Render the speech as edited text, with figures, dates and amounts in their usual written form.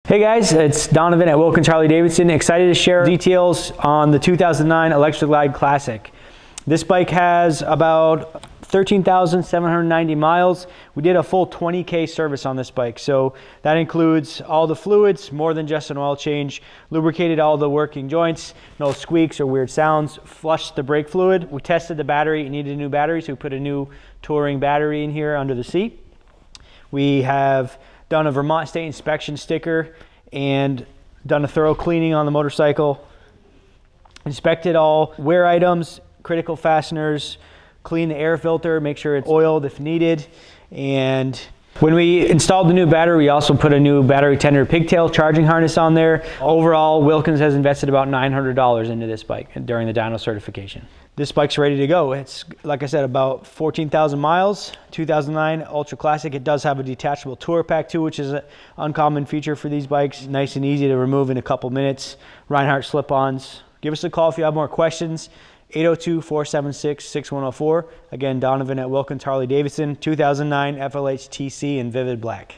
Hey guys, it's Donovan at Wilkins Harley-Davidson. Excited to share details on the 2009 Electra Glide Classic. This bike has about 13,790 miles. We did a full 20K service on this bike. So that includes all the fluids, more than just an oil change, lubricated all the working joints, no squeaks or weird sounds, flushed the brake fluid. We tested the battery, it needed a new battery, so we put a new touring battery in here under the seat. We have done a Vermont state inspection sticker and done a thorough cleaning on the motorcycle. Inspected all wear items, critical fasteners, clean the air filter, make sure it's oiled if needed. And when we installed the new battery, we also put a new battery tender pigtail charging harness on there. Overall, Wilkins has invested about $900 into this bike during the dyno certification. This bike's ready to go. It's, like I said, about 14,000 miles, 2009 Ultra Classic. It does have a detachable tour pack too, which is an uncommon feature for these bikes. Nice and easy to remove in a couple minutes. Reinhardt slip-ons. Give us a call if you have more questions. 802-476-6104. Again, Donovan at Wilkins Harley-Davidson, 2009 FLHTC in Vivid Black.